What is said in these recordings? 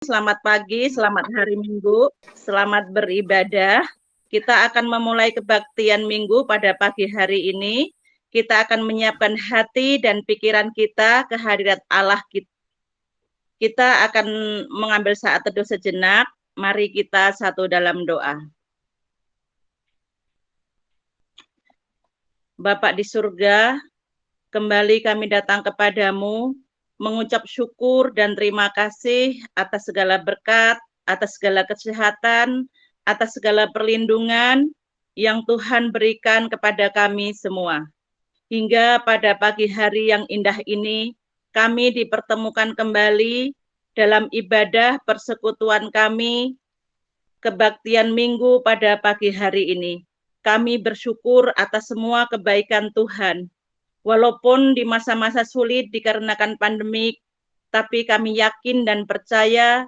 Selamat pagi, selamat hari Minggu, selamat beribadah. Kita akan memulai kebaktian Minggu pada pagi hari ini. Kita akan menyiapkan hati dan pikiran kita ke hadirat Allah. Kita akan mengambil saat teduh sejenak. Mari kita satu dalam doa. Bapa di surga, kembali kami datang kepadamu, mengucap syukur dan terima kasih atas segala berkat, atas segala kesehatan, atas segala perlindungan yang Tuhan berikan kepada kami semua. Hingga pada pagi hari yang indah ini, kami dipertemukan kembali dalam ibadah persekutuan kami, kebaktian Minggu pada pagi hari ini. Kami bersyukur atas semua kebaikan Tuhan. Walaupun di masa-masa sulit dikarenakan pandemik, tapi kami yakin dan percaya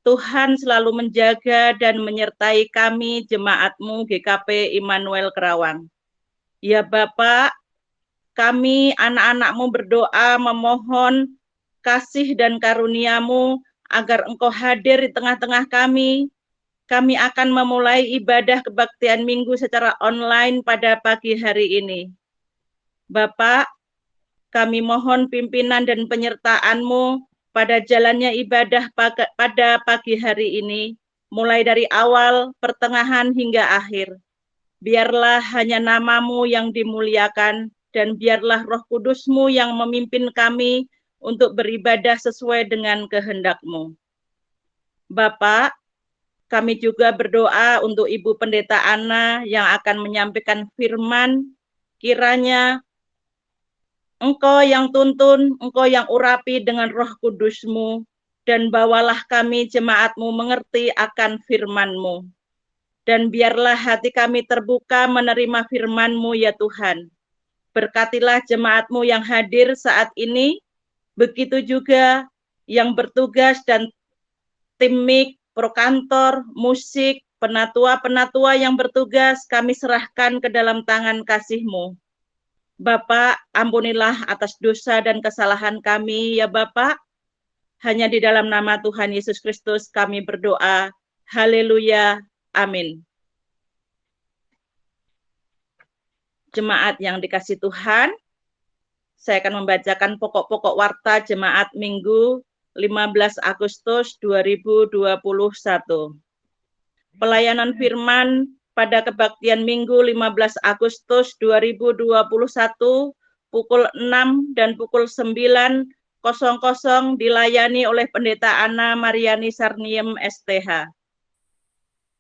Tuhan selalu menjaga dan menyertai kami jemaat-Mu GKP Immanuel Kerawang. Ya Bapak, kami anak-anak-Mu berdoa memohon kasih dan karunia-Mu agar Engkau hadir di tengah-tengah kami. Kami akan memulai ibadah kebaktian Minggu secara online pada pagi hari ini. Bapak, kami mohon pimpinan dan penyertaan-Mu pada jalannya ibadah pada pagi hari ini, mulai dari awal, pertengahan, hingga akhir. Biarlah hanya nama-Mu yang dimuliakan, dan biarlah Roh Kudus-Mu yang memimpin kami untuk beribadah sesuai dengan kehendak-Mu. Bapak, kami juga berdoa untuk Ibu Pendeta Ana yang akan menyampaikan firman, kiranya Engkau yang tuntun, Engkau yang urapi dengan Roh Kudus-Mu, dan bawalah kami jemaat-Mu mengerti akan firman-Mu. Dan biarlah hati kami terbuka menerima firman-Mu ya Tuhan. Berkatilah jemaat-Mu yang hadir saat ini, begitu juga yang bertugas dan tim mik, prokantor, musik, penatua-penatua yang bertugas, kami serahkan ke dalam tangan kasih-Mu. Bapak, ampunilah atas dosa dan kesalahan kami, ya Bapak. Hanya di dalam nama Tuhan Yesus Kristus kami berdoa. Haleluya. Amin. Jemaat yang dikasih Tuhan, saya akan membacakan pokok-pokok warta jemaat Minggu 15 Agustus 2021. Pelayanan firman pada kebaktian Minggu 15 Agustus 2021 pukul 6 dan pukul 9.00 dilayani oleh Pendeta Ana Mariani Sarniem STH.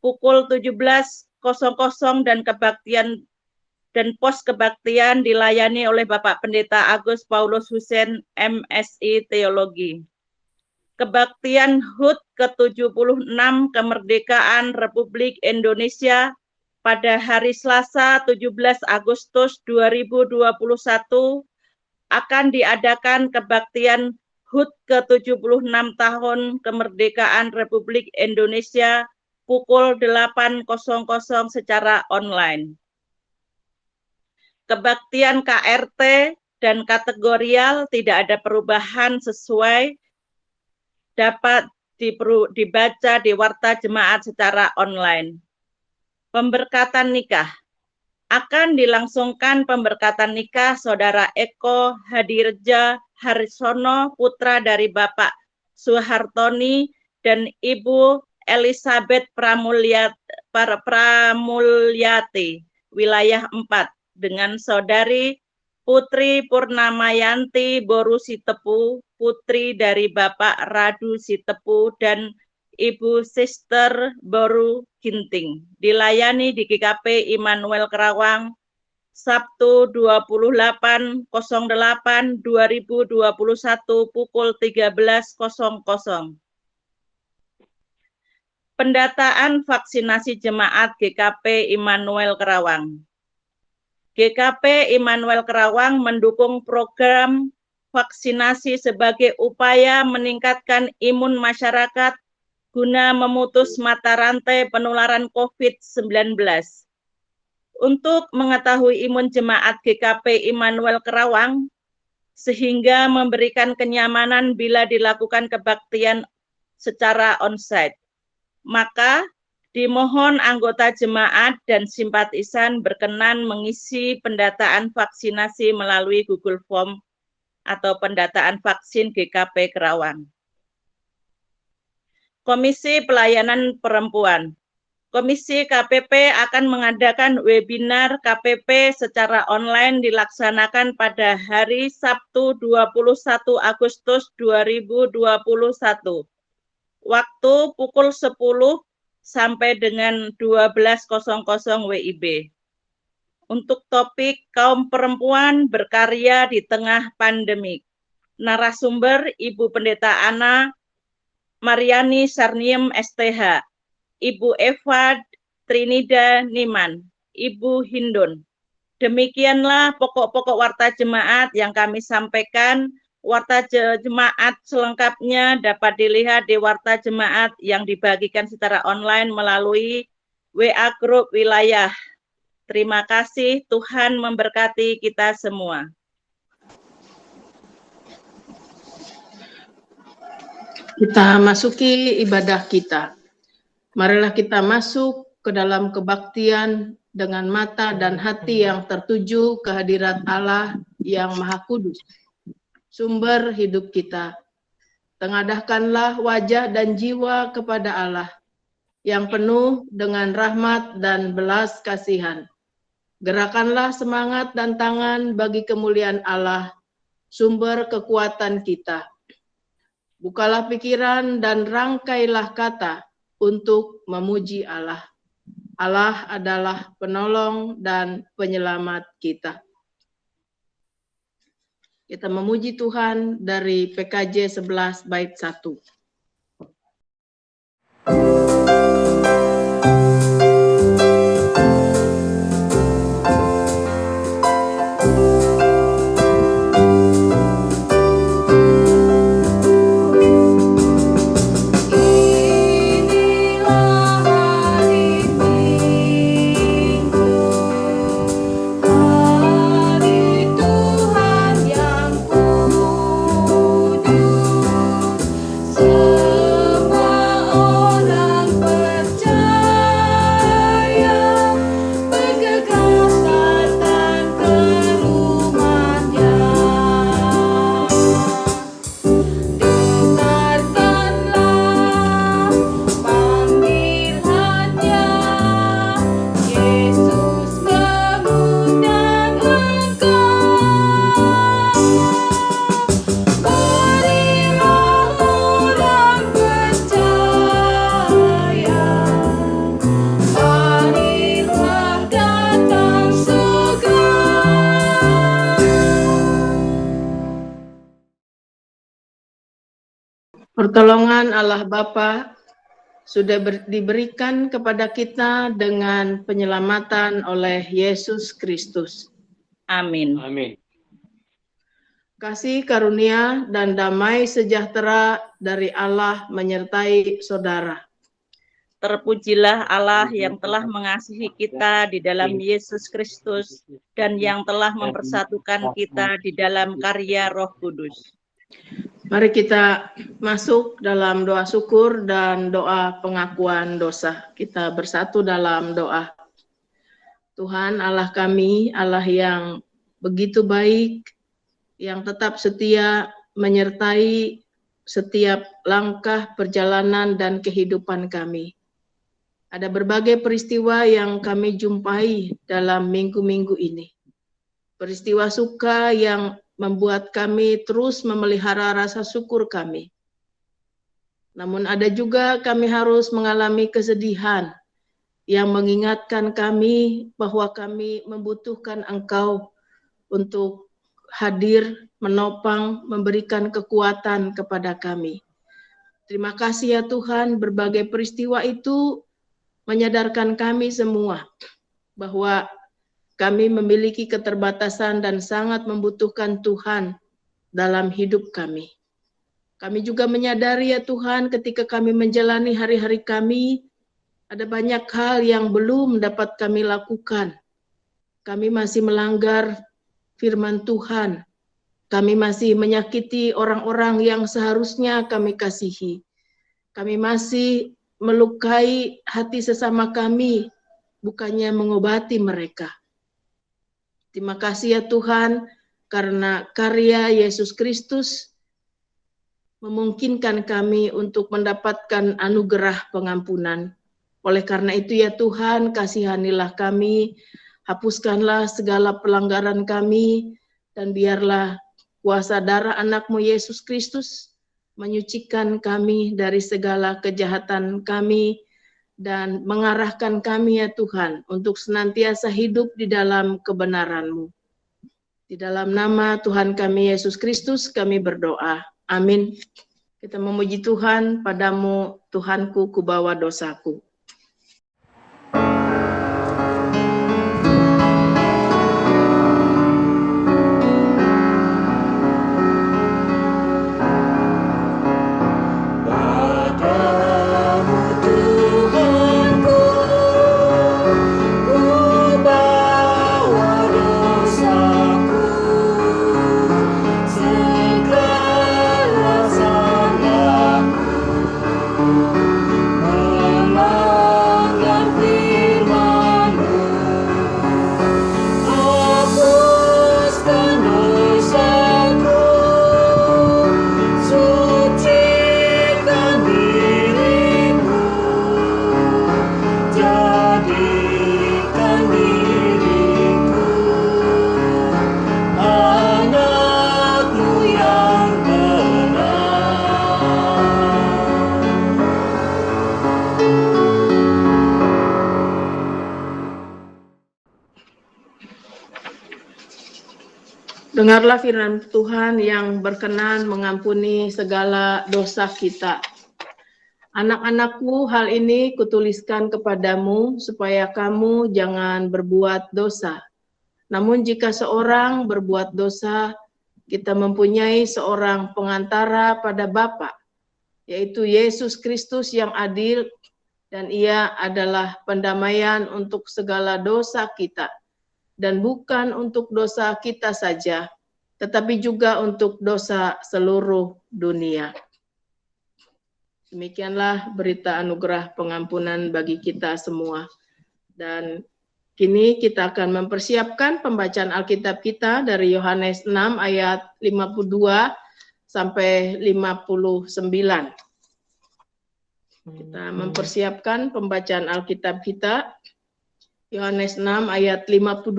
Pukul 17.00 dan kebaktian dan pos kebaktian dilayani oleh Bapak Pendeta Agus Paulus Husein MSI Teologi. Kebaktian HUT ke-76 Kemerdekaan Republik Indonesia pada hari Selasa 17 Agustus 2021 akan diadakan kebaktian HUT ke-76 tahun Kemerdekaan Republik Indonesia pukul 8.00 secara online. Kebaktian KRT dan kategorial tidak ada perubahan sesuai dapat dibaca di warta jemaat secara online. Pemberkatan nikah. Akan dilangsungkan pemberkatan nikah Saudara Eko Hadireja Harisono, putra dari Bapak Suhartoni dan Ibu Elizabeth Pramulyati, wilayah 4, dengan Saudari Putri Purnamayanti Boru Sitepu, putri dari Bapak Radu Sitepu dan Ibu Sister Boru Ginting, dilayani di GKP Immanuel Kerawang, Sabtu 28.08.2021 pukul 13.00. Pendataan vaksinasi jemaat GKP Immanuel Kerawang. GKP Immanuel Kerawang mendukung program vaksinasi sebagai upaya meningkatkan imun masyarakat guna memutus mata rantai penularan COVID-19. Untuk mengetahui imun jemaat GKP Immanuel Kerawang, sehingga memberikan kenyamanan bila dilakukan kebaktian secara onsite. Maka dimohon anggota jemaat dan simpatisan berkenan mengisi pendataan vaksinasi melalui Google Form atau pendataan vaksin GKP Kerawang. Komisi Pelayanan Perempuan. Komisi KPP akan mengadakan webinar KPP secara online dilaksanakan pada hari Sabtu 21 Agustus 2021. Waktu pukul 10 sampai dengan 12.00 WIB. Untuk topik kaum perempuan berkarya di tengah pandemik. Narasumber Ibu Pendeta Ana Mariani Sarniem STH, Ibu Eva Trinida Niman, Ibu Hindun. Demikianlah pokok-pokok warta jemaat yang kami sampaikan. Warta jemaat selengkapnya dapat dilihat di warta jemaat yang dibagikan secara online melalui WA Group Wilayah. Terima kasih, Tuhan memberkati kita semua. Kita masuki ibadah kita. Marilah kita masuk ke dalam kebaktian dengan mata dan hati yang tertuju kehadirat Allah yang Maha Kudus, sumber hidup kita. Tengadahkanlah wajah dan jiwa kepada Allah yang penuh dengan rahmat dan belas kasihan. Gerakanlah semangat dan tangan bagi kemuliaan Allah, sumber kekuatan kita. Bukalah pikiran dan rangkailah kata untuk memuji Allah. Allah adalah penolong dan penyelamat kita. Kita memuji Tuhan dari PKJ 11 bait 1. Pertolongan Allah Bapa sudah diberikan kepada kita dengan penyelamatan oleh Yesus Kristus. Amin. Amin. Kasih karunia dan damai sejahtera dari Allah menyertai saudara. Terpujilah Allah yang telah mengasihi kita di dalam Yesus Kristus dan yang telah mempersatukan kita di dalam karya Roh Kudus. Mari kita masuk dalam doa syukur dan doa pengakuan dosa. Kita bersatu dalam doa. Tuhan Allah kami, Allah yang begitu baik, yang tetap setia menyertai setiap langkah perjalanan dan kehidupan kami. Ada berbagai peristiwa yang kami jumpai dalam minggu-minggu ini. Peristiwa suka yang membuat kami terus memelihara rasa syukur kami. Namun ada juga kami harus mengalami kesedihan yang mengingatkan kami bahwa kami membutuhkan Engkau untuk hadir, menopang, memberikan kekuatan kepada kami. Terima kasih ya Tuhan, berbagai peristiwa itu menyadarkan kami semua bahwa kami memiliki keterbatasan dan sangat membutuhkan Tuhan dalam hidup kami. Kami juga menyadari ya Tuhan ketika kami menjalani hari-hari kami, ada banyak hal yang belum dapat kami lakukan. Kami masih melanggar firman Tuhan. Kami masih menyakiti orang-orang yang seharusnya kami kasihi. Kami masih melukai hati sesama kami, bukannya mengobati mereka. Terima kasih ya Tuhan, karena karya Yesus Kristus memungkinkan kami untuk mendapatkan anugerah pengampunan. Oleh karena itu ya Tuhan, kasihanilah kami, hapuskanlah segala pelanggaran kami, dan biarlah kuasa darah anak-Mu Yesus Kristus menyucikan kami dari segala kejahatan kami, dan mengarahkan kami ya Tuhan, untuk senantiasa hidup di dalam kebenaran-Mu. Di dalam nama Tuhan kami Yesus Kristus kami berdoa. Amin. Kita memuji Tuhan, padamu Tuhanku kubawa dosaku. Dengarlah firman Tuhan yang berkenan mengampuni segala dosa kita. Anak-anakku, hal ini kutuliskan kepadamu supaya kamu jangan berbuat dosa. Namun jika seorang berbuat dosa, kita mempunyai seorang pengantara pada Bapa, yaitu Yesus Kristus yang adil, dan Ia adalah pendamaian untuk segala dosa kita. Dan bukan untuk dosa kita saja, tetapi juga untuk dosa seluruh dunia. Demikianlah berita anugerah pengampunan bagi kita semua. Dan kini kita akan mempersiapkan pembacaan Alkitab kita dari Yohanes 6 ayat 52 sampai 59. Kita mempersiapkan pembacaan Alkitab kita. Yohanes 6 ayat 52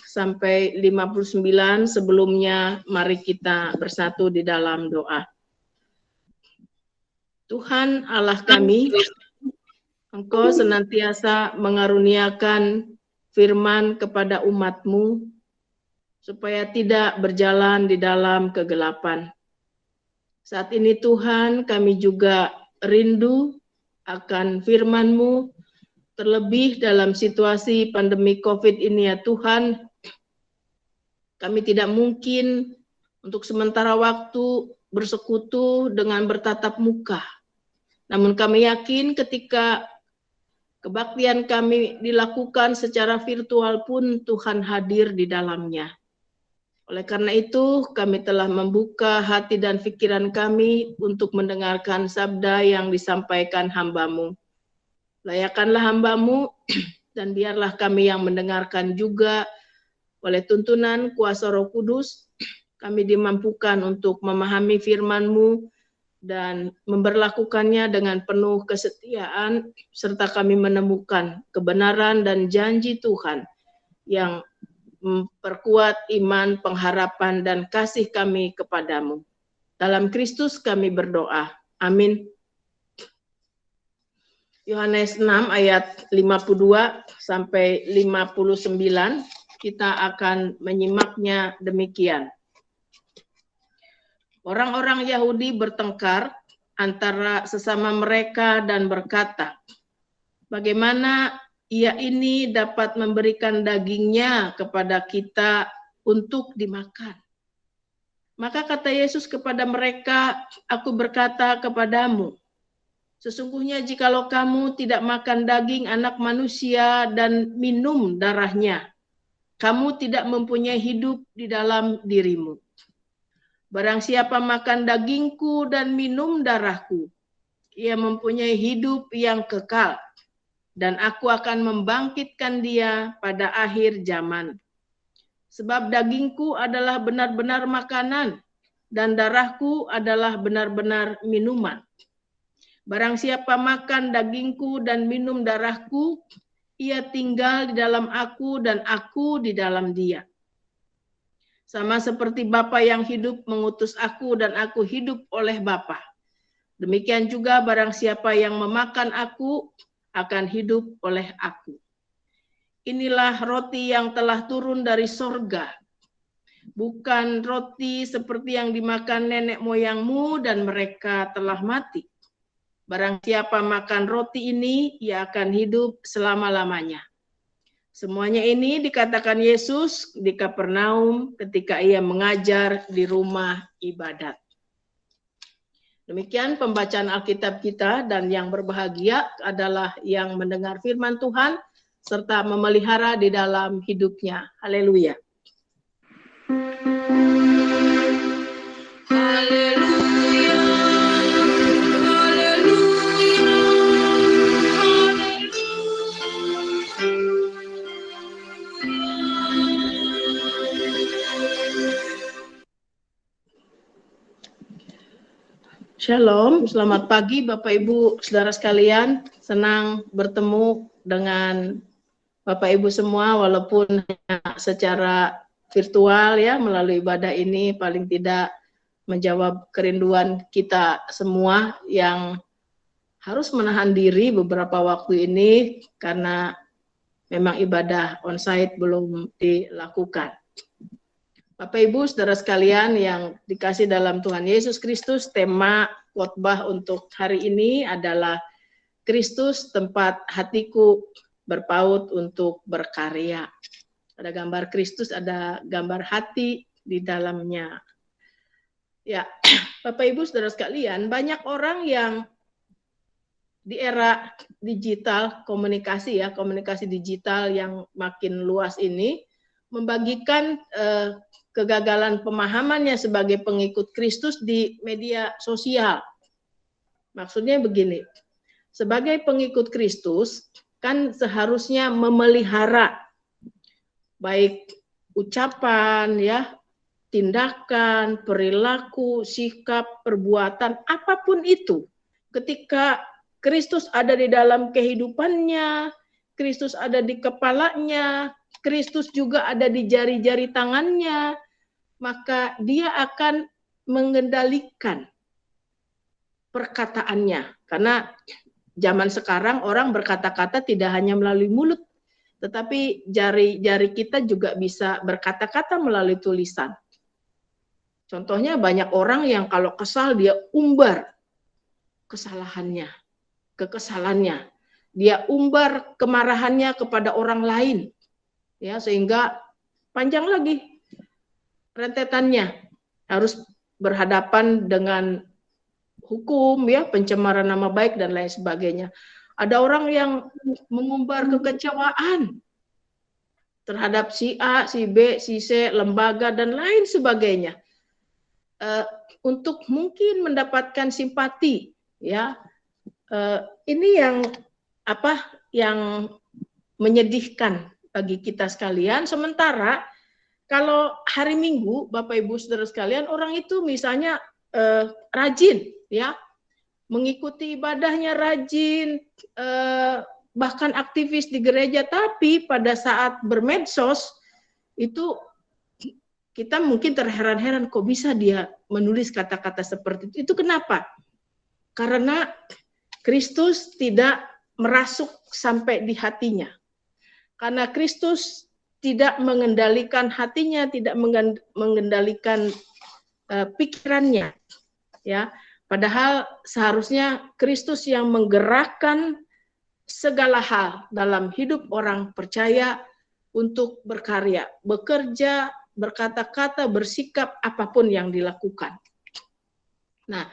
sampai 59. Sebelumnya mari kita bersatu di dalam doa. Tuhan Allah kami, Engkau senantiasa mengaruniakan firman kepada umat-Mu supaya tidak berjalan di dalam kegelapan. Saat ini Tuhan, kami juga rindu akan firman-Mu, terlebih dalam situasi pandemi COVID ini ya Tuhan. Kami tidak mungkin untuk sementara waktu bersekutu dengan bertatap muka. Namun kami yakin ketika kebaktian kami dilakukan secara virtual pun Tuhan hadir di dalamnya. Oleh karena itu kami telah membuka hati dan pikiran kami untuk mendengarkan sabda yang disampaikan hamba-Mu. Layakanlah hamba-Mu dan biarlah kami yang mendengarkan juga oleh tuntunan kuasa Roh Kudus, kami dimampukan untuk memahami firman-Mu dan memberlakukannya dengan penuh kesetiaan, serta kami menemukan kebenaran dan janji Tuhan yang memperkuat iman, pengharapan, dan kasih kami kepadamu. Dalam Kristus kami berdoa. Amin. Yohanes 6 ayat 52 sampai 59, kita akan menyimaknya demikian. Orang-orang Yahudi bertengkar antara sesama mereka dan berkata, bagaimana ia ini dapat memberikan dagingnya kepada kita untuk dimakan? Maka kata Yesus kepada mereka, aku berkata kepadamu, sesungguhnya jikalau kamu tidak makan daging anak manusia dan minum darahnya, kamu tidak mempunyai hidup di dalam dirimu. Barang siapa makan dagingku dan minum darahku, ia mempunyai hidup yang kekal, dan aku akan membangkitkan dia pada akhir zaman. Sebab dagingku adalah benar-benar makanan, dan darahku adalah benar-benar minuman. Barang siapa makan dagingku dan minum darahku, ia tinggal di dalam aku dan aku di dalam dia. Sama seperti Bapa yang hidup mengutus aku dan aku hidup oleh Bapa. Demikian juga barang siapa yang memakan aku akan hidup oleh aku. Inilah roti yang telah turun dari sorga. Bukan roti seperti yang dimakan nenek moyangmu dan mereka telah mati. Barang siapa makan roti ini, ia akan hidup selama-lamanya. Semuanya ini dikatakan Yesus di Kapernaum ketika ia mengajar di rumah ibadat. Demikian pembacaan Alkitab kita, dan yang berbahagia adalah yang mendengar firman Tuhan serta memelihara di dalam hidupnya. Haleluya. Haleluya, haleluya, Shalom, selamat pagi Bapak Ibu Saudara sekalian. Senang bertemu dengan Bapak Ibu semua walaupun hanya secara virtual ya, melalui ibadah ini paling tidak menjawab kerinduan kita semua yang harus menahan diri beberapa waktu ini karena memang ibadah onsite belum dilakukan. Bapak Ibu Saudara sekalian yang dikasih dalam Tuhan Yesus Kristus, tema khotbah untuk hari ini adalah Kristus tempat hatiku berpaut untuk berkarya. Ada gambar Kristus, ada gambar hati di dalamnya. Ya, Bapak Ibu Saudara sekalian, banyak orang yang di era digital, komunikasi digital yang makin luas ini membagikan kegagalan pemahamannya sebagai pengikut Kristus di media sosial. Maksudnya begini, sebagai pengikut Kristus kan seharusnya memelihara baik ucapan ya, tindakan, perilaku, sikap, perbuatan, apapun itu. Ketika Kristus ada di dalam kehidupannya, Kristus ada di kepalanya, Kristus juga ada di jari-jari tangannya, maka dia akan mengendalikan perkataannya. Karena zaman sekarang orang berkata-kata tidak hanya melalui mulut, tetapi jari-jari kita juga bisa berkata-kata melalui tulisan. Contohnya banyak orang yang kalau kesal dia umbar kesalahannya, kekesalannya. Dia umbar kemarahannya kepada orang lain. Ya, sehingga panjang lagi rentetannya, harus berhadapan dengan hukum ya, pencemaran nama baik dan lain sebagainya. Ada orang yang mengumbar kekecewaan terhadap si A, si B, si C, lembaga dan lain sebagainya. Untuk mungkin mendapatkan simpati ya. Ini yang menyedihkan bagi kita sekalian. Sementara kalau hari Minggu, Bapak Ibu Saudara sekalian, orang itu misalnya rajin ya, mengikuti ibadahnya rajin, bahkan aktivis di gereja, tapi pada saat bermedsos itu kita mungkin terheran-heran kok bisa dia menulis kata-kata seperti itu. Itu kenapa? Karena Kristus tidak merasuk sampai di hatinya. Karena Kristus tidak mengendalikan hatinya, tidak mengendalikan pikirannya, ya. Padahal seharusnya Kristus yang menggerakkan segala hal dalam hidup orang percaya untuk berkarya, bekerja, berkata-kata, bersikap, apapun yang dilakukan. Nah,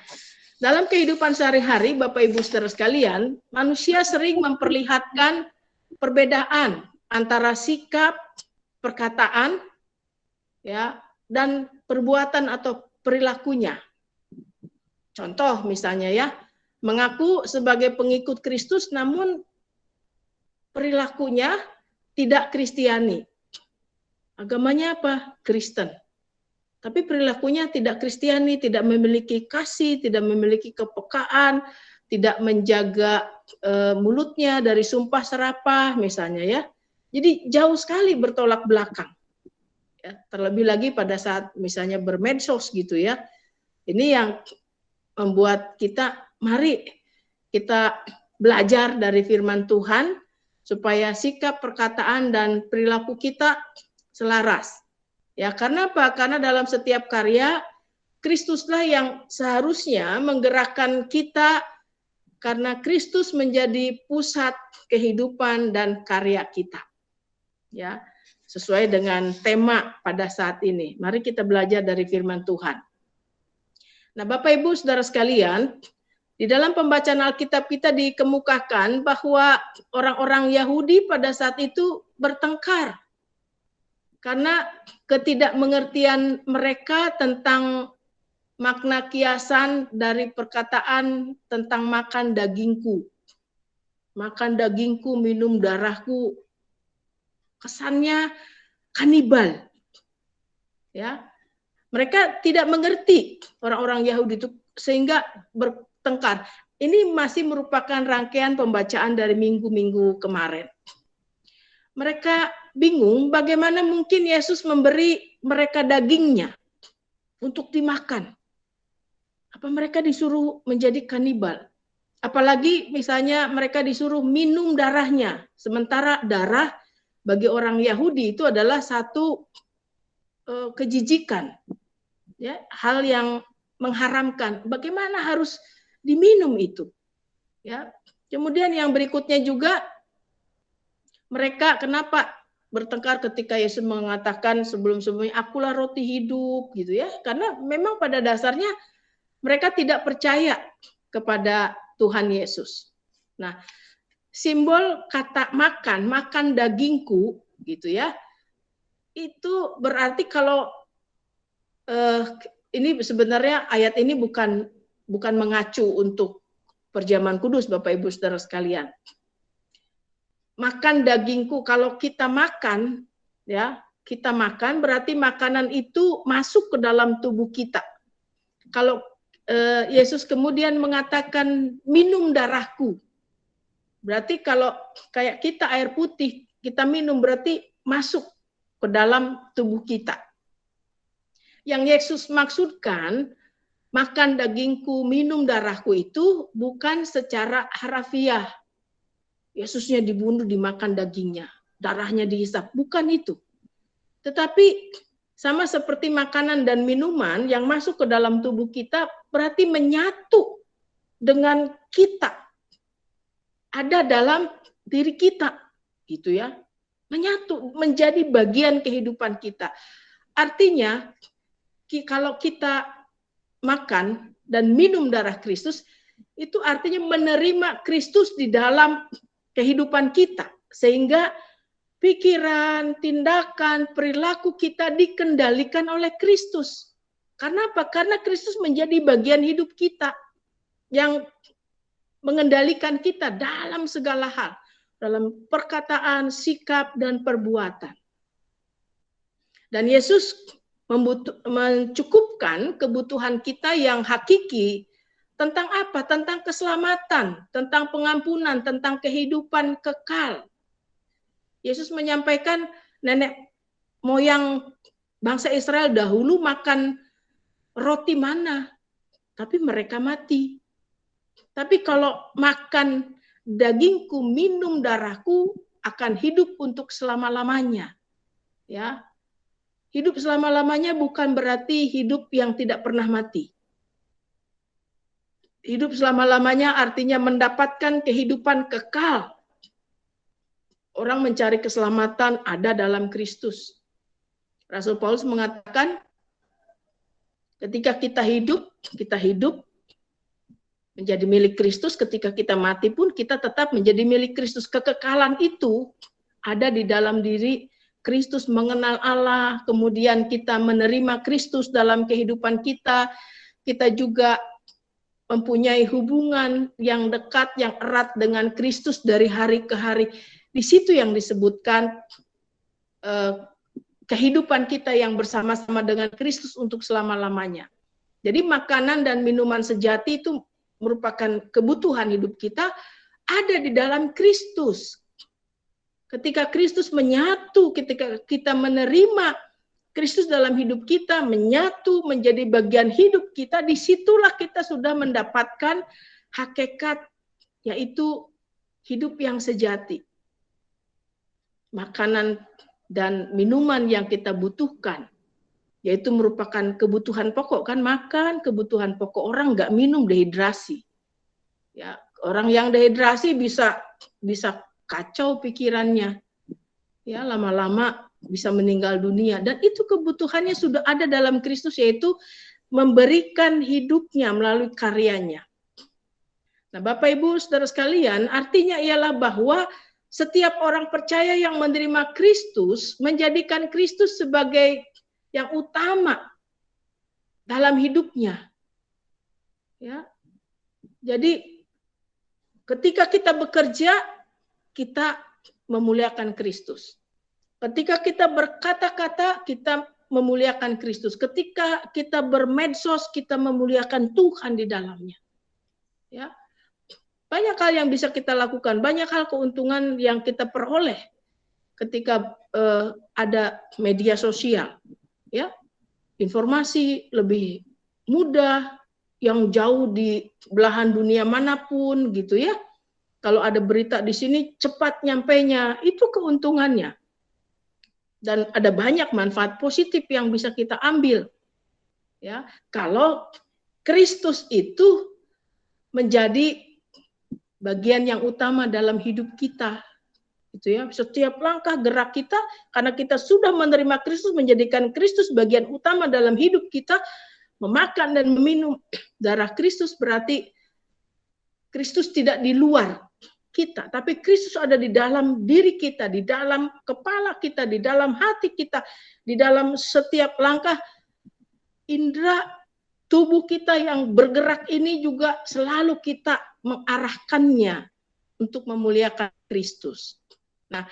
dalam kehidupan sehari-hari, Bapak Ibu Saudara sekalian, manusia sering memperlihatkan perbedaan antara sikap, perkataan, ya, dan perbuatan atau perilakunya. Contoh misalnya ya, mengaku sebagai pengikut Kristus namun perilakunya tidak Kristiani. Agamanya apa? Kristen. Tapi perilakunya tidak Kristiani, tidak memiliki kasih, tidak memiliki kepekaan, tidak menjaga mulutnya dari sumpah serapah misalnya ya. Jadi jauh sekali bertolak belakang. Ya, terlebih lagi pada saat misalnya bermedsos gitu ya. Ini yang membuat kita, mari kita belajar dari firman Tuhan supaya sikap, perkataan, dan perilaku kita selaras. Ya, karena apa? Karena dalam setiap karya, Kristuslah yang seharusnya menggerakkan kita karena Kristus menjadi pusat kehidupan dan karya kita. Ya, sesuai dengan tema pada saat ini. Mari kita belajar dari firman Tuhan. Nah, Bapak Ibu Saudara sekalian, di dalam pembacaan Alkitab kita dikemukakan bahwa orang-orang Yahudi pada saat itu bertengkar karena ketidakmengertian mereka tentang makna kiasan dari perkataan tentang makan dagingku. Makan dagingku, minum darahku. Kesannya kanibal. Ya. Mereka tidak mengerti orang-orang Yahudi itu sehingga bertengkar. Ini masih merupakan rangkaian pembacaan dari minggu-minggu kemarin. Mereka bingung bagaimana mungkin Yesus memberi mereka dagingnya untuk dimakan. Apa mereka disuruh menjadi kanibal? Apalagi misalnya mereka disuruh minum darahnya. Sementara darah bagi orang Yahudi itu adalah satu kejijikan. Ya, hal yang mengharamkan. Bagaimana harus diminum itu? Ya. Kemudian yang berikutnya juga, mereka kenapa bertengkar ketika Yesus mengatakan sebelum-sebelumnya akulah roti hidup gitu ya. Karena memang pada dasarnya mereka tidak percaya kepada Tuhan Yesus. Nah, simbol kata makan dagingku gitu ya. Itu berarti kalau ini sebenarnya ayat ini bukan mengacu untuk perjamuan kudus Bapak Ibu Saudara sekalian. Makan dagingku, kalau kita makan ya, kita makan berarti makanan itu masuk ke dalam tubuh kita. Kalau Yesus kemudian mengatakan minum darahku, berarti kalau kayak kita air putih kita minum berarti masuk ke dalam tubuh kita. Yang Yesus maksudkan makan dagingku, minum darahku itu bukan secara harafiah. Yesusnya dibunuh, dimakan dagingnya, darahnya dihisap, bukan itu. Tetapi sama seperti makanan dan minuman yang masuk ke dalam tubuh kita berarti menyatu dengan kita. Ada dalam diri kita, gitu ya. Menyatu, menjadi bagian kehidupan kita. Artinya, kalau kita makan dan minum darah Kristus, itu artinya menerima Kristus di dalam kehidupan kita. Sehingga pikiran, tindakan, perilaku kita dikendalikan oleh Kristus. Karena apa? Karena Kristus menjadi bagian hidup kita yang mengendalikan kita dalam segala hal. Dalam perkataan, sikap, dan perbuatan. Dan Yesus mencukupkan kebutuhan kita yang hakiki tentang apa? Tentang keselamatan, tentang pengampunan, tentang kehidupan kekal. Yesus menyampaikan nenek moyang bangsa Israel dahulu makan roti mana, tapi mereka mati. Tapi kalau makan dagingku, minum darahku, akan hidup untuk selama-lamanya. Ya. Hidup selama-lamanya bukan berarti hidup yang tidak pernah mati. Hidup selama-lamanya artinya mendapatkan kehidupan kekal. Orang mencari keselamatan ada dalam Kristus. Rasul Paulus mengatakan, ketika kita hidup menjadi milik Kristus, ketika kita mati pun kita tetap menjadi milik Kristus. Kekekalan itu ada di dalam diri Kristus, mengenal Allah, kemudian kita menerima Kristus dalam kehidupan kita. Kita juga mempunyai hubungan yang dekat, yang erat dengan Kristus dari hari ke hari. Di situ yang disebutkan kehidupan kita yang bersama-sama dengan Kristus untuk selama-lamanya. Jadi makanan dan minuman sejati itu merupakan kebutuhan hidup kita, ada di dalam Kristus. Ketika Kristus menyatu, ketika kita menerima Kristus dalam hidup kita, menyatu menjadi bagian hidup kita, disitulah kita sudah mendapatkan hakikat, yaitu hidup yang sejati. Makanan dan minuman yang kita butuhkan, yaitu merupakan kebutuhan pokok, kan makan, kebutuhan pokok. Orang nggak minum dehidrasi. Ya, orang yang dehidrasi bisa kacau pikirannya, ya lama-lama bisa meninggal dunia. Dan itu kebutuhannya sudah ada dalam Kristus, yaitu memberikan hidupnya melalui karyanya. Nah, Bapak Ibu Saudara sekalian, artinya ialah bahwa setiap orang percaya yang menerima Kristus menjadikan Kristus sebagai yang utama dalam hidupnya. Ya. Jadi ketika kita bekerja, kita memuliakan Kristus. Ketika kita berkata-kata, kita memuliakan Kristus. Ketika kita bermedsos, kita memuliakan Tuhan di dalamnya. Ya. Banyak hal yang bisa kita lakukan, banyak hal keuntungan yang kita peroleh ketika ada media sosial. Ya. Informasi lebih mudah, yang jauh di belahan dunia manapun gitu ya. Kalau ada berita di sini cepat nyampainya, itu keuntungannya. Dan ada banyak manfaat positif yang bisa kita ambil. Ya, kalau Kristus itu menjadi bagian yang utama dalam hidup kita. Itu ya, setiap langkah gerak kita, karena kita sudah menerima Kristus, menjadikan Kristus bagian utama dalam hidup kita, memakan dan meminum darah Kristus berarti Kristus tidak di luar kita, tapi Kristus ada di dalam diri kita, di dalam kepala kita, di dalam hati kita, di dalam setiap langkah indera tubuh kita yang bergerak ini juga selalu kita mengarahkannya untuk memuliakan Kristus. Nah,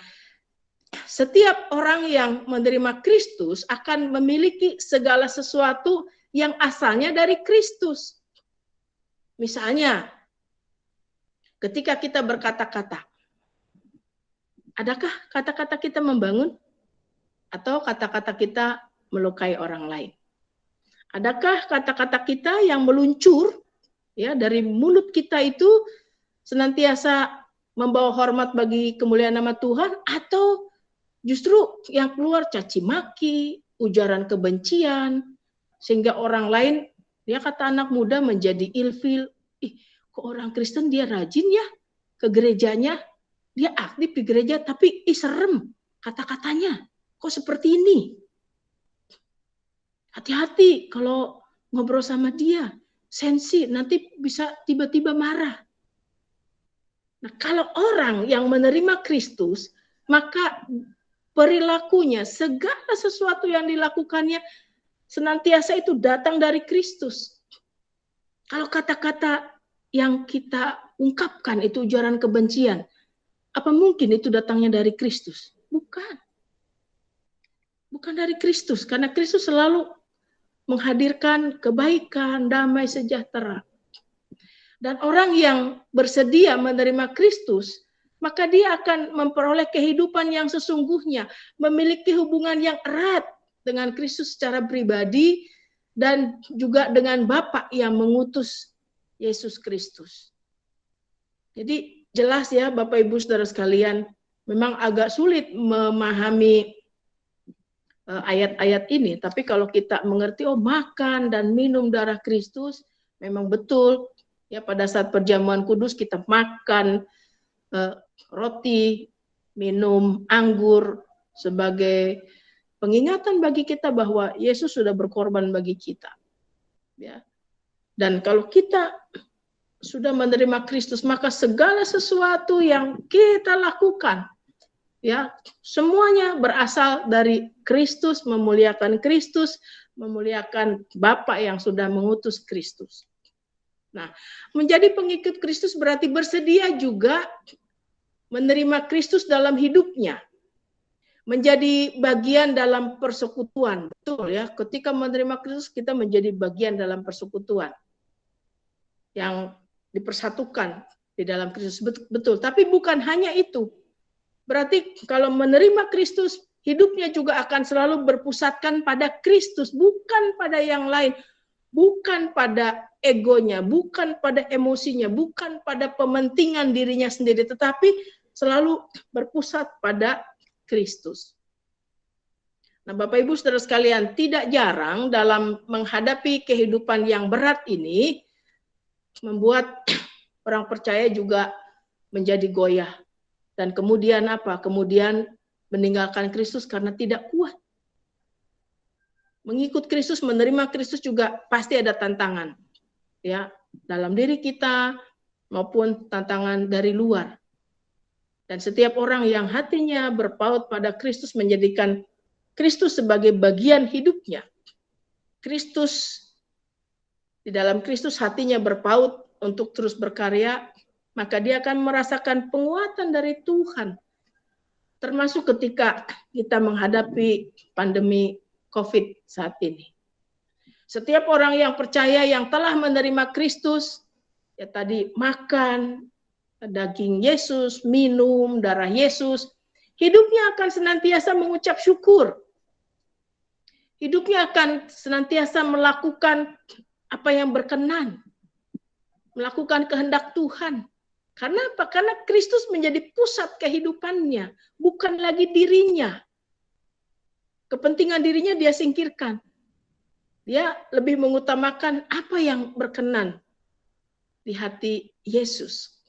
setiap orang yang menerima Kristus akan memiliki segala sesuatu yang asalnya dari Kristus. Misalnya, ketika kita berkata-kata, adakah kata-kata kita membangun atau kata-kata kita melukai orang lain? Adakah kata-kata kita yang meluncur ya dari mulut kita itu senantiasa membawa hormat bagi kemuliaan nama Tuhan, atau justru yang keluar caci maki, ujaran kebencian, sehingga orang lain, dia kata anak muda menjadi ilfil, kok orang Kristen dia rajin ya ke gerejanya, dia aktif di gereja, tapi serem kata-katanya, kok seperti ini. Hati-hati kalau ngobrol sama dia, sensi, nanti bisa tiba-tiba marah. Nah, kalau orang yang menerima Kristus, maka perilakunya, segala sesuatu yang dilakukannya, senantiasa itu datang dari Kristus. Kalau kata-kata yang kita ungkapkan itu ujaran kebencian, apa mungkin itu datangnya dari Kristus? Bukan. Bukan dari Kristus, karena Kristus selalu menghadirkan kebaikan, damai, sejahtera. Dan orang yang bersedia menerima Kristus, maka dia akan memperoleh kehidupan yang sesungguhnya, memiliki hubungan yang erat dengan Kristus secara pribadi, dan juga dengan Bapa yang mengutus Yesus Kristus. Jadi jelas ya Bapak Ibu Saudara sekalian, memang agak sulit memahami ayat-ayat ini, tapi kalau kita mengerti, oh makan dan minum darah Kristus, memang betul ya pada saat perjamuan kudus kita makan roti, minum anggur sebagai pengingatan bagi kita bahwa Yesus sudah berkorban bagi kita. Ya. Dan kalau kita sudah menerima Kristus, maka segala sesuatu yang kita lakukan, ya, semuanya berasal dari Kristus, memuliakan Kristus, memuliakan Bapa yang sudah mengutus Kristus. Nah, menjadi pengikut Kristus berarti bersedia juga menerima Kristus dalam hidupnya. Menjadi bagian dalam persekutuan. Betul ya, ketika menerima Kristus kita menjadi bagian dalam persekutuan. Yang dipersatukan di dalam Kristus. Betul, tapi bukan hanya itu. Berarti kalau menerima Kristus, hidupnya juga akan selalu berpusatkan pada Kristus, bukan pada yang lain. Bukan pada egonya, bukan pada emosinya, bukan pada pementingan dirinya sendiri, tetapi selalu berpusat pada Kristus. Nah, Bapak Ibu Saudara sekalian, tidak jarang dalam menghadapi kehidupan yang berat ini membuat orang percaya juga menjadi goyah. Dan kemudian apa? Kemudian meninggalkan Kristus karena tidak kuat. Mengikut Kristus, menerima Kristus juga pasti ada tantangan. Ya, dalam diri kita maupun tantangan dari luar. Dan setiap orang yang hatinya berpaut pada Kristus menjadikan Kristus sebagai bagian hidupnya. Kristus, di dalam Kristus hatinya berpaut untuk terus berkarya, maka dia akan merasakan penguatan dari Tuhan. Termasuk ketika kita menghadapi pandemi COVID saat ini. Setiap orang yang percaya yang telah menerima Kristus, ya tadi makan daging Yesus, minum darah Yesus, hidupnya akan senantiasa mengucap syukur. Hidupnya akan senantiasa melakukan apa yang berkenan, melakukan kehendak Tuhan. Karena apa? Karena Kristus menjadi pusat kehidupannya, bukan lagi dirinya. Kepentingan dirinya dia singkirkan. Dia lebih mengutamakan apa yang berkenan di hati Yesus.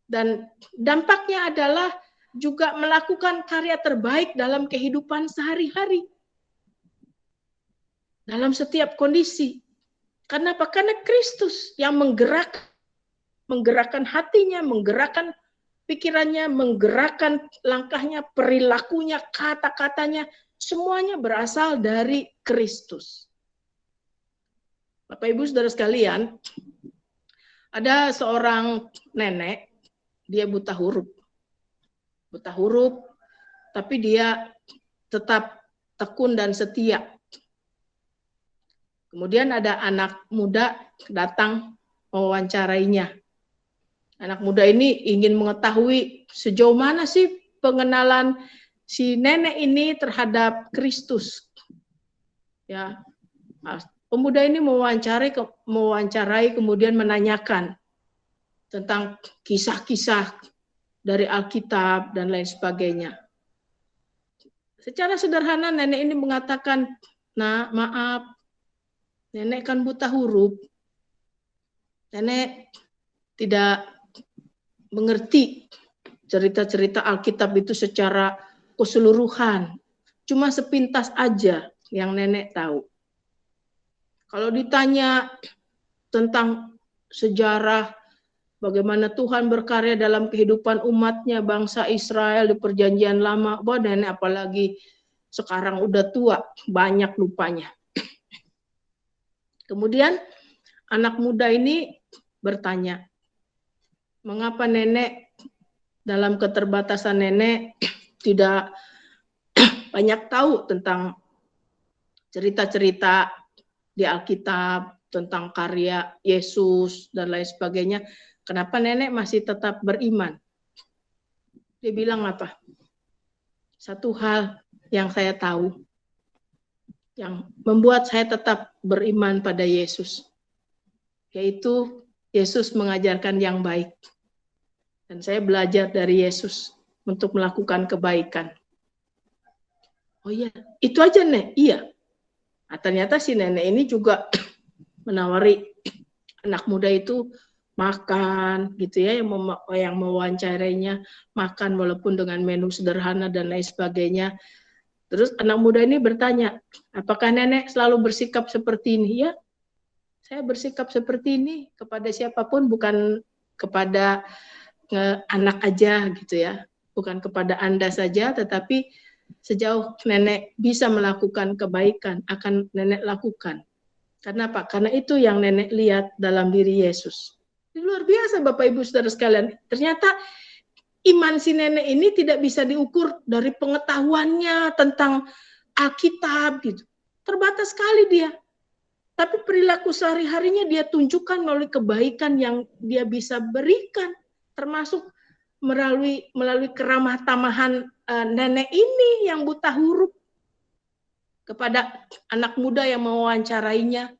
Dan dampaknya adalah juga melakukan karya terbaik dalam kehidupan sehari-hari. Dalam setiap kondisi. Karena apa? Karena Kristus yang menggerakkan hatinya, menggerakkan pikirannya, menggerakkan langkahnya, perilakunya, kata-katanya, semuanya berasal dari Kristus. Bapak Ibu Saudara sekalian, ada seorang nenek, dia buta huruf. Buta huruf, tapi dia tetap tekun dan setia. Kemudian ada anak muda datang mewawancarainya. Anak muda ini ingin mengetahui sejauh mana sih pengenalan si nenek ini terhadap Kristus. Ya, pemuda ini mewawancarai kemudian menanyakan tentang kisah-kisah dari Alkitab dan lain sebagainya. Secara sederhana nenek ini mengatakan, "Nah, maaf, nenek kan buta huruf. Nenek tidak mengerti cerita-cerita Alkitab itu secara keseluruhan. Cuma sepintas aja yang nenek tahu. Kalau ditanya tentang sejarah bagaimana Tuhan berkarya dalam kehidupan umatnya, bangsa Israel di perjanjian lama, wah nenek apalagi sekarang udah tua, banyak lupanya." Kemudian anak muda ini bertanya, "Mengapa nenek dalam keterbatasan nenek tidak banyak tahu tentang cerita-cerita di Alkitab, tentang karya Yesus dan lain sebagainya. Kenapa nenek masih tetap beriman?" Dia bilang apa? "Satu hal yang saya tahu, yang membuat saya tetap beriman pada Yesus, yaitu Yesus mengajarkan yang baik. Dan saya belajar dari Yesus untuk melakukan kebaikan." "Oh iya, itu aja Nek?" "Iya." Nah, ternyata si nenek ini juga menawari anak muda itu makan gitu ya, yang mewawancarainya makan walaupun dengan menu sederhana dan lain sebagainya. Terus anak muda ini bertanya, "Apakah nenek selalu bersikap seperti ini?" "Ya, saya bersikap seperti ini kepada siapapun, bukan kepada anak aja gitu ya, bukan kepada Anda saja, tetapi sejauh nenek bisa melakukan kebaikan akan nenek lakukan." Karena apa? Karena itu yang nenek lihat dalam diri Yesus. Ini luar biasa Bapak Ibu Saudara sekalian. Ternyata iman si nenek ini tidak bisa diukur dari pengetahuannya tentang Alkitab gitu. Terbatas sekali dia. Tapi perilaku sehari-harinya dia tunjukkan melalui kebaikan yang dia bisa berikan. Termasuk melalui keramah tamahan nenek ini yang buta huruf kepada anak muda yang mewawancarainya.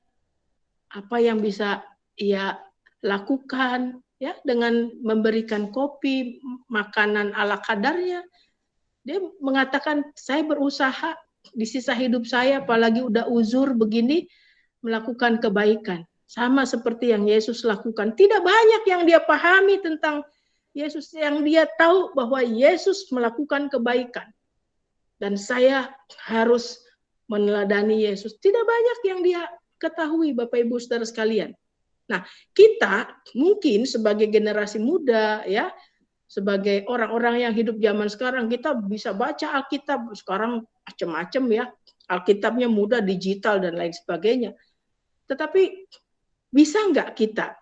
Apa yang bisa ia lakukan ya dengan memberikan kopi, makanan ala kadarnya. Dia mengatakan, saya berusaha di sisa hidup saya, apalagi udah uzur begini, melakukan kebaikan. Sama seperti yang Yesus lakukan. Tidak banyak yang dia pahami tentang Yesus, yang dia tahu bahwa Yesus melakukan kebaikan. Dan saya harus meneladani Yesus. Tidak banyak yang dia ketahui Bapak Ibu Saudara sekalian. Nah, kita mungkin sebagai generasi muda ya, sebagai orang-orang yang hidup zaman sekarang, kita bisa baca Alkitab sekarang macam-macam ya. Alkitabnya mudah, digital dan lain sebagainya. Tetapi bisa nggak kita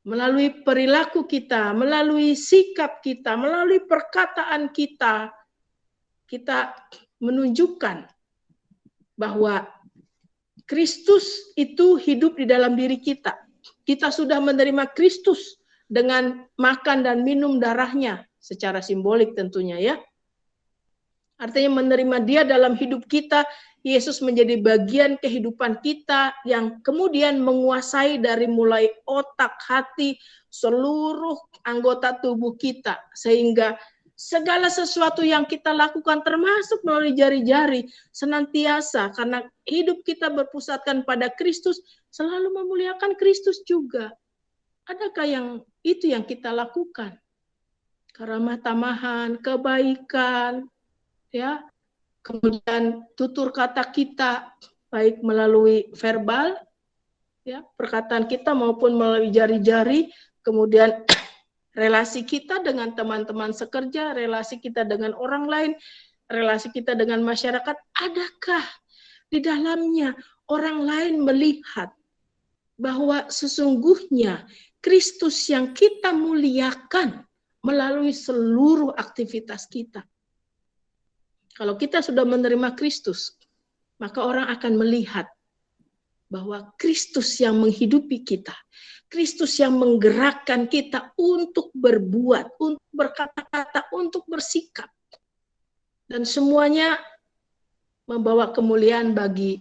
melalui perilaku kita, melalui sikap kita, melalui perkataan kita, kita menunjukkan bahwa Kristus itu hidup di dalam diri kita. Kita sudah menerima Kristus dengan makan dan minum darahnya, secara simbolik tentunya ya. Artinya menerima dia dalam hidup kita, Yesus menjadi bagian kehidupan kita yang kemudian menguasai dari mulai otak, hati, seluruh anggota tubuh kita. Sehingga segala sesuatu yang kita lakukan termasuk melalui jari-jari senantiasa karena hidup kita berpusatkan pada Kristus, selalu memuliakan Kristus juga. Adakah yang itu yang kita lakukan? Keramah tamahan, kebaikan, ya. Kemudian tutur kata kita baik melalui verbal, ya, perkataan kita maupun melalui jari-jari, kemudian relasi kita dengan teman-teman sekerja, relasi kita dengan orang lain, relasi kita dengan masyarakat, adakah di dalamnya orang lain melihat bahwa sesungguhnya Kristus yang kita muliakan melalui seluruh aktivitas kita. Kalau kita sudah menerima Kristus, maka orang akan melihat bahwa Kristus yang menghidupi kita, Kristus yang menggerakkan kita untuk berbuat, untuk berkata-kata, untuk bersikap. Dan semuanya membawa kemuliaan bagi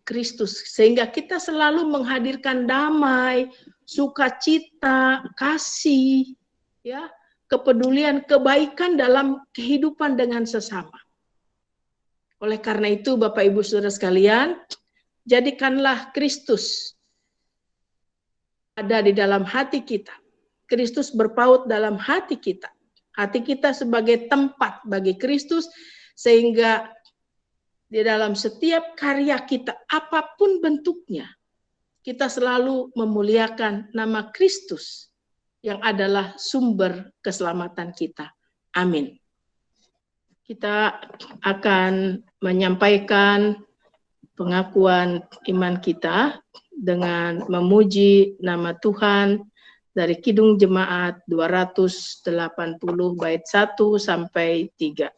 Kristus. Sehingga kita selalu menghadirkan damai, sukacita, kasih, ya, kepedulian, kebaikan dalam kehidupan dengan sesama. Oleh karena itu, Bapak Ibu Saudara sekalian, jadikanlah Kristus ada di dalam hati kita. Kristus berpaut dalam hati kita. Hati kita sebagai tempat bagi Kristus, sehingga di dalam setiap karya kita, apapun bentuknya, kita selalu memuliakan nama Kristus yang adalah sumber keselamatan kita. Amin. Kita akan menyampaikan pengakuan iman kita dengan memuji nama Tuhan dari Kidung Jemaat 280 bait 1 sampai 3.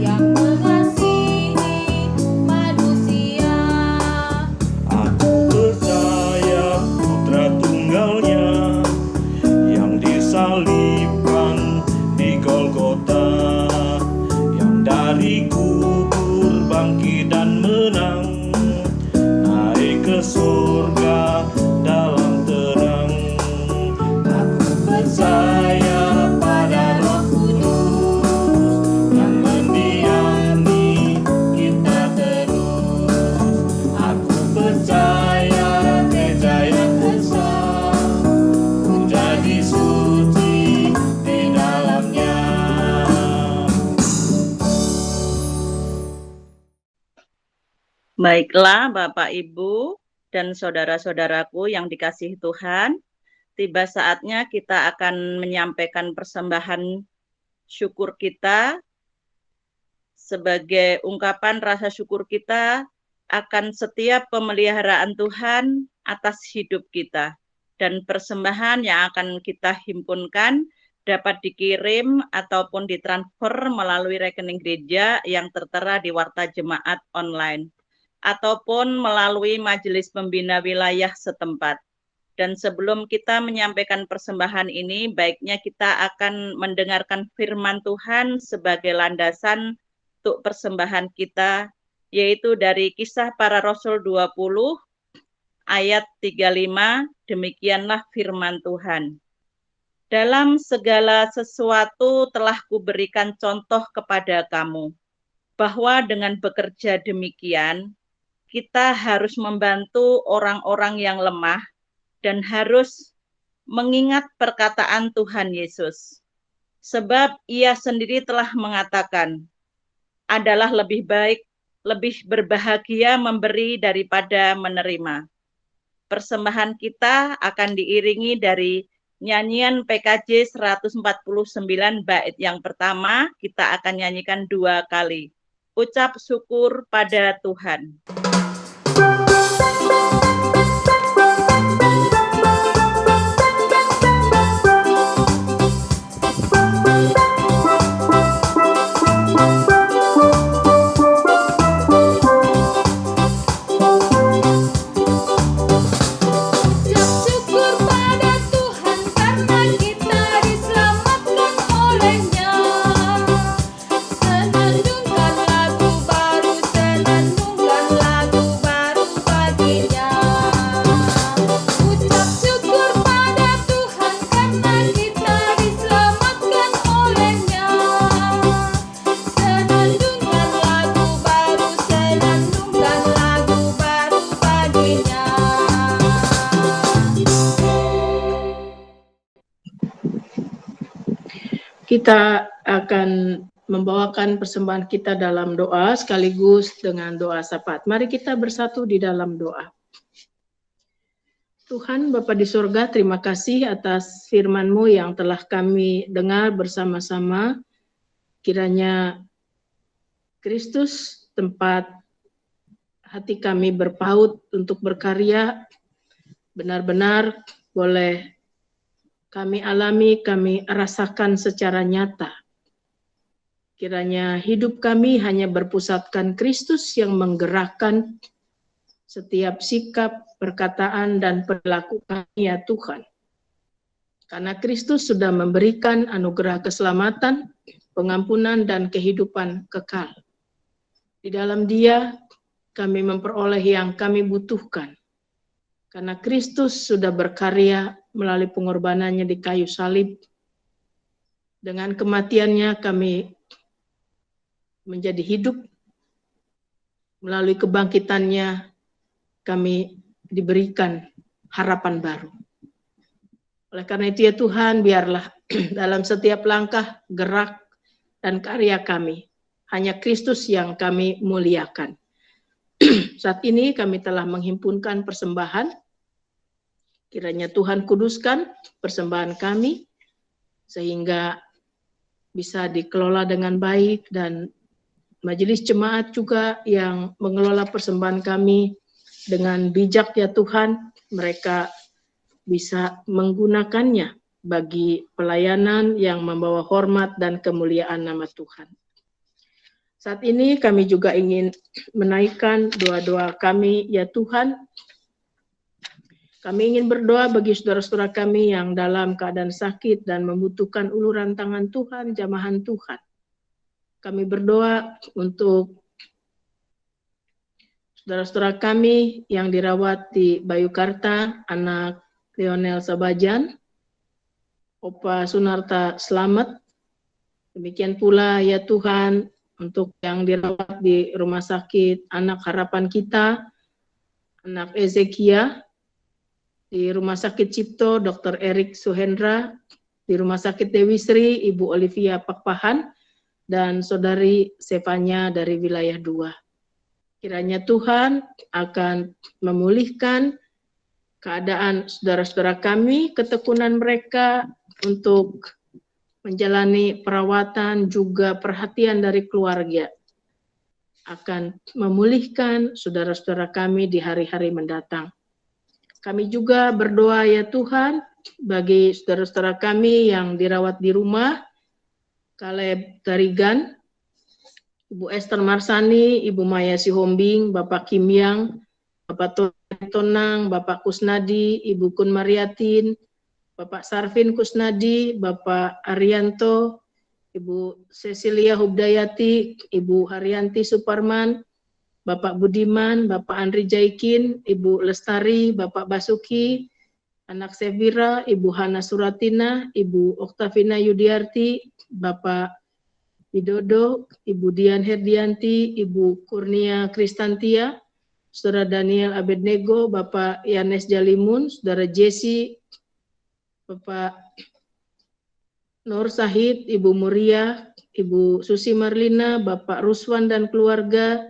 Yang mengasihi manusia Baiklah, Bapak, Ibu, dan saudara-saudaraku yang dikasihi Tuhan, tiba saatnya kita akan menyampaikan persembahan syukur kita sebagai ungkapan rasa syukur kita akan setiap pemeliharaan Tuhan atas hidup kita. Dan persembahan yang akan kita himpunkan dapat dikirim ataupun ditransfer melalui rekening gereja yang tertera di Warta Jemaat online, ataupun melalui majelis pembina wilayah setempat. Dan sebelum kita menyampaikan persembahan ini, baiknya kita akan mendengarkan firman Tuhan sebagai landasan untuk persembahan kita, yaitu dari Kisah Para Rasul 20 ayat 35, demikianlah firman Tuhan. Dalam segala sesuatu telah kuberikan contoh kepada kamu, bahwa dengan bekerja demikian, kita harus membantu orang-orang yang lemah dan harus mengingat perkataan Tuhan Yesus. Sebab ia sendiri telah mengatakan, adalah lebih baik, lebih berbahagia memberi daripada menerima. Persembahan kita akan diiringi dari nyanyian PKJ 149 bait yang pertama, kita akan nyanyikan 2 kali. Ucap syukur pada Tuhan. Kita akan membawakan persembahan kita dalam doa sekaligus dengan doa syafaat. Mari kita bersatu di dalam doa. Tuhan Bapa di surga, terima kasih atas firman-Mu yang telah kami dengar bersama-sama. Kiranya Kristus tempat hati kami berpaut untuk berkarya, benar-benar boleh kami alami, kami rasakan secara nyata. Kiranya hidup kami hanya berpusatkan Kristus yang menggerakkan setiap sikap, perkataan, dan perilaku kami ya Tuhan. Karena Kristus sudah memberikan anugerah keselamatan, pengampunan, dan kehidupan kekal. Di dalam Dia kami memperoleh yang kami butuhkan. Karena Kristus sudah berkarya melalui pengorbanannya di kayu salib. Dengan kematiannya kami menjadi hidup. Melalui kebangkitannya kami diberikan harapan baru. Oleh karena itu ya Tuhan, biarlah dalam setiap langkah, gerak, dan karya kami, hanya Kristus yang kami muliakan. Saat ini kami telah menghimpunkan persembahan. Kiranya Tuhan kuduskan persembahan kami, sehingga bisa dikelola dengan baik, dan majelis jemaat juga yang mengelola persembahan kami dengan bijak ya Tuhan, mereka bisa menggunakannya bagi pelayanan yang membawa hormat dan kemuliaan nama Tuhan. Saat ini kami juga ingin menaikkan doa-doa kami ya Tuhan. Kami ingin berdoa bagi saudara-saudara kami yang dalam keadaan sakit dan membutuhkan uluran tangan Tuhan, jamahan Tuhan. Kami berdoa untuk saudara-saudara kami yang dirawat di Bayukarta, anak Lionel Sabajan, Opa Sunarta Slamet. Demikian pula ya Tuhan untuk yang dirawat di Rumah Sakit Anak Harapan Kita, anak Ezekia, di Rumah Sakit Cipto, Dr. Erik Suhendra, di Rumah Sakit Dewi Sri, Ibu Olivia Pakpahan, dan Saudari Sevanya dari wilayah 2. Kiranya Tuhan akan memulihkan keadaan saudara-saudara kami, ketekunan mereka untuk menjalani perawatan, juga perhatian dari keluarga. Akan memulihkan saudara-saudara kami di hari-hari mendatang. Kami juga berdoa ya Tuhan bagi saudara-saudara kami yang dirawat di rumah, Kaleb Tarigan, Ibu Esther Marsani, Ibu Maya Sihombing, Bapak Kim Yang, Bapak Tony Tonang, Bapak Kusnadi, Ibu Kun Mariatin, Bapak Sarvin Kusnadi, Bapak Arianto, Ibu Cecilia Hubdayati, Ibu Haryanti Suparman, Bapak Budiman, Bapak Andri Jaikin, Ibu Lestari, Bapak Basuki, anak Sevira, Ibu Hana Suratina, Ibu Oktavina Yudiarti, Bapak Widodo, Ibu Dian Herdianti, Ibu Kurnia Kristantia, Saudara Daniel Abednego, Bapak Yanes Jalimun, Saudara Jesse, Bapak Nur Sahid, Ibu Muria, Ibu Susi Marlina, Bapak Ruswan dan keluarga,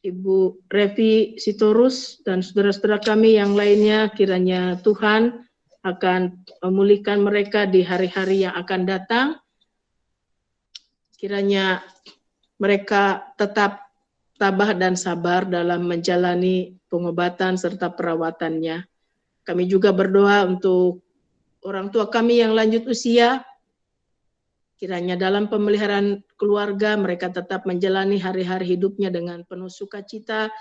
Ibu Revi Sitorus, dan saudara-saudara kami yang lainnya, kiranya Tuhan akan memulihkan mereka di hari-hari yang akan datang. Kiranya mereka tetap tabah dan sabar dalam menjalani pengobatan serta perawatannya. Kami juga berdoa untuk orang tua kami yang lanjut usia, kiranya dalam pemeliharaan keluarga mereka tetap menjalani hari-hari hidupnya dengan penuh sukacita.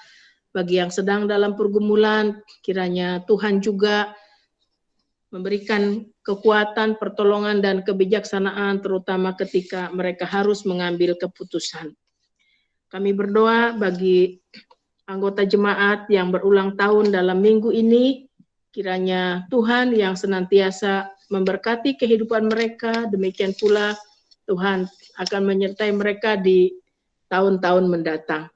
Bagi yang sedang dalam pergumulan, kiranya Tuhan juga memberikan kekuatan, pertolongan, dan kebijaksanaan, terutama ketika mereka harus mengambil keputusan. Kami berdoa bagi anggota jemaat yang berulang tahun dalam minggu ini, kiranya Tuhan yang senantiasa memberkati kehidupan mereka, demikian pula Tuhan akan menyertai mereka di tahun-tahun mendatang.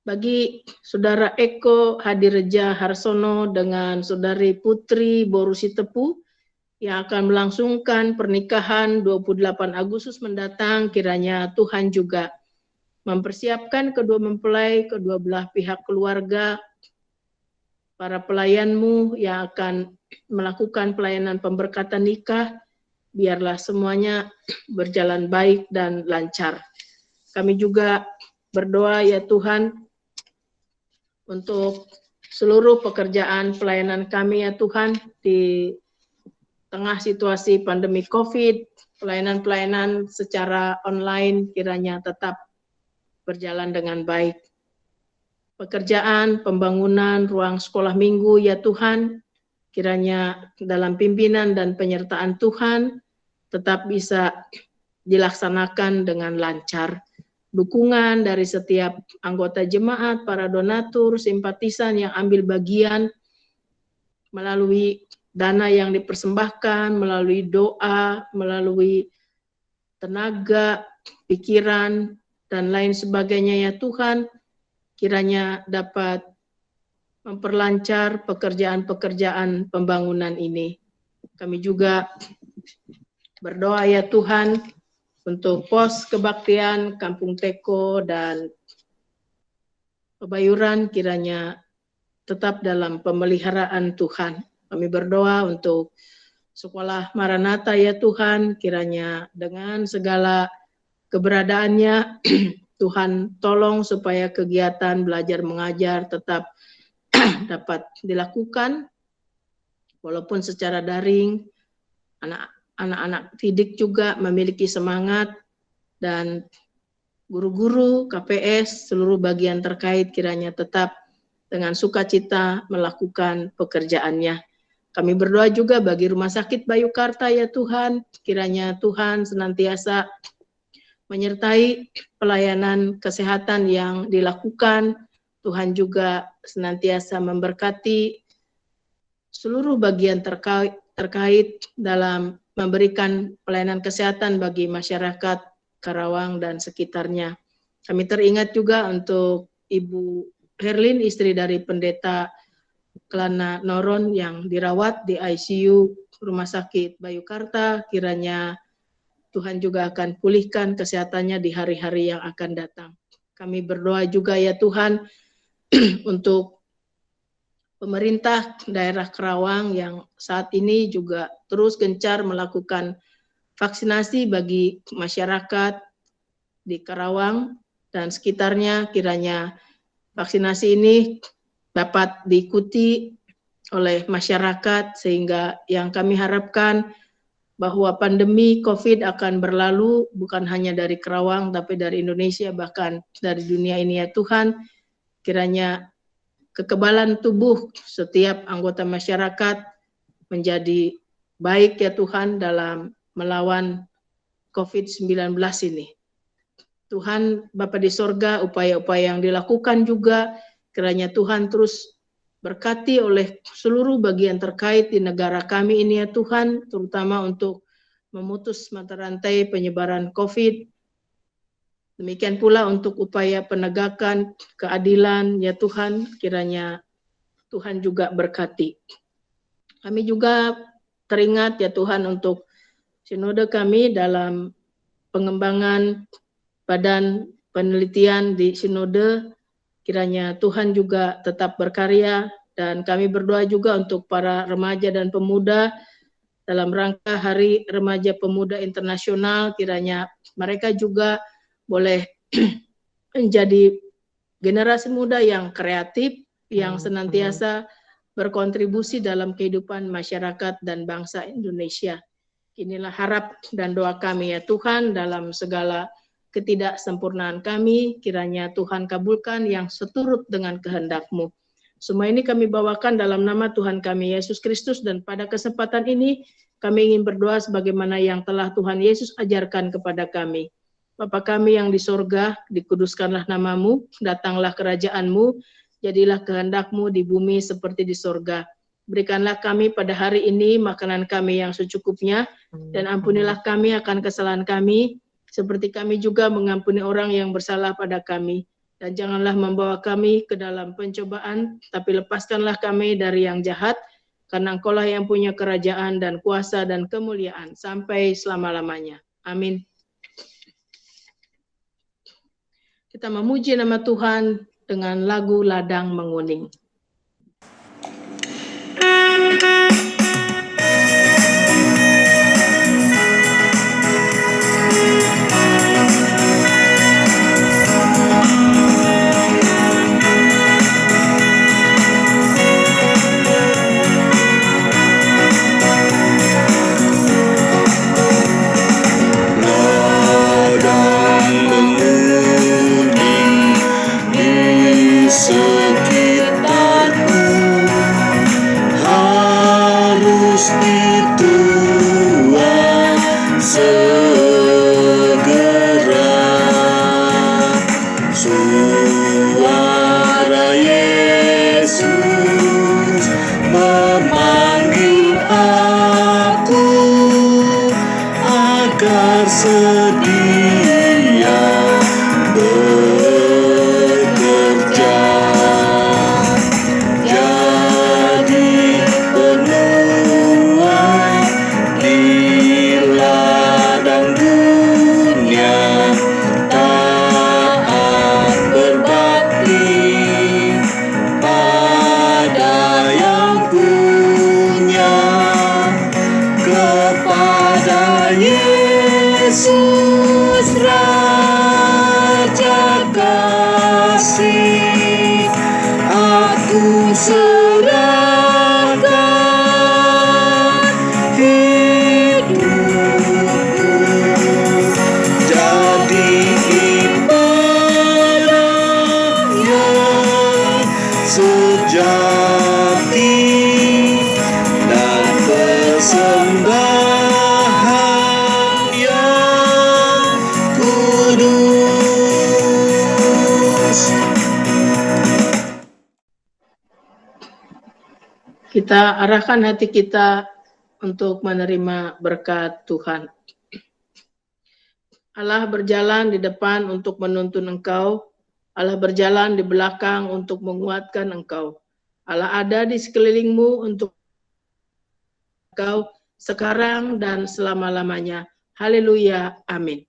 Bagi Saudara Eko Hadireja Harsono dengan Saudari Putri Borusi Tepu yang akan melangsungkan pernikahan 28 Agustus mendatang, kiranya Tuhan juga mempersiapkan kedua mempelai, kedua belah pihak keluarga, para pelayanmu yang akan melakukan pelayanan pemberkatan nikah, biarlah semuanya berjalan baik dan lancar. Kami juga berdoa ya Tuhan untuk seluruh pekerjaan pelayanan kami ya Tuhan di tengah situasi pandemi COVID, pelayanan-pelayanan secara online kiranya tetap berjalan dengan baik. Pekerjaan, pembangunan, ruang sekolah minggu ya Tuhan, kiranya dalam pimpinan dan penyertaan Tuhan tetap bisa dilaksanakan dengan lancar. Dukungan dari setiap anggota jemaat, para donatur, simpatisan yang ambil bagian melalui dana yang dipersembahkan, melalui doa, melalui tenaga, pikiran, dan lain sebagainya ya Tuhan, kiranya dapat memperlancar pekerjaan-pekerjaan pembangunan ini. Kami juga berdoa ya Tuhan untuk pos kebaktian Kampung Teko dan Pebayuran kiranya tetap dalam pemeliharaan Tuhan. Kami berdoa untuk sekolah Maranatha ya Tuhan, kiranya dengan segala keberadaannya Tuhan tolong supaya kegiatan belajar mengajar tetap dapat dilakukan walaupun secara daring. Anak-anak didik juga memiliki semangat, dan guru-guru, KPS, seluruh bagian terkait kiranya tetap dengan sukacita melakukan pekerjaannya. Kami berdoa juga bagi Rumah Sakit Bayukarta ya Tuhan, kiranya Tuhan senantiasa menyertai pelayanan kesehatan yang dilakukan. Tuhan juga senantiasa memberkati seluruh bagian terkait dalam memberikan pelayanan kesehatan bagi masyarakat Karawang dan sekitarnya. Kami teringat juga untuk Ibu Herlin, istri dari Pendeta Kelana Noron yang dirawat di ICU Rumah Sakit Bayukarta, kiranya Tuhan juga akan pulihkan kesehatannya di hari-hari yang akan datang. Kami berdoa juga ya Tuhan untuk pemerintah daerah Karawang yang saat ini juga terus gencar melakukan vaksinasi bagi masyarakat di Karawang dan sekitarnya. Kiranya vaksinasi ini dapat diikuti oleh masyarakat sehingga yang kami harapkan bahwa pandemi COVID akan berlalu bukan hanya dari Karawang tapi dari Indonesia bahkan dari dunia ini ya Tuhan. Kiranya kekebalan tubuh setiap anggota masyarakat menjadi baik ya Tuhan dalam melawan COVID-19 ini. Tuhan Bapa di sorga, upaya-upaya yang dilakukan juga kiranya Tuhan terus berkati oleh seluruh bagian terkait di negara kami ini ya Tuhan, terutama untuk memutus mata rantai penyebaran COVID. Demikian pula untuk upaya penegakan keadilan ya Tuhan, kiranya Tuhan juga berkati. Kami juga teringat ya Tuhan untuk sinode kami dalam pengembangan badan penelitian di sinode, kiranya Tuhan juga tetap berkarya dan kami berdoa juga untuk para remaja dan pemuda dalam rangka Hari Remaja Pemuda Internasional, kiranya mereka juga boleh menjadi generasi muda yang kreatif, yang senantiasa berkontribusi dalam kehidupan masyarakat dan bangsa Indonesia. Inilah harap dan doa kami ya Tuhan dalam segala ketidaksempurnaan kami, kiranya Tuhan kabulkan yang seturut dengan kehendak-Mu. Semua ini kami bawakan dalam nama Tuhan kami Yesus Kristus dan pada kesempatan ini kami ingin berdoa sebagaimana yang telah Tuhan Yesus ajarkan kepada kami. Bapa kami yang di sorga, dikuduskanlah nama-Mu, datanglah kerajaan-Mu, jadilah kehendak-Mu di bumi seperti di sorga. Berikanlah kami pada hari ini makanan kami yang secukupnya, dan ampunilah kami akan kesalahan kami, seperti kami juga mengampuni orang yang bersalah pada kami. Dan janganlah membawa kami ke dalam pencobaan, tapi lepaskanlah kami dari yang jahat, karena Engkau-lah yang punya kerajaan dan kuasa dan kemuliaan sampai selama-lamanya. Amin. Kita memuji nama Tuhan dengan lagu Ladang Menguning. Kita arahkan hati kita untuk menerima berkat Tuhan. Allah berjalan di depan untuk menuntun engkau. Allah berjalan di belakang untuk menguatkan engkau. Allah ada di sekelilingmu untuk engkau sekarang dan selama-lamanya. Haleluya. Amin.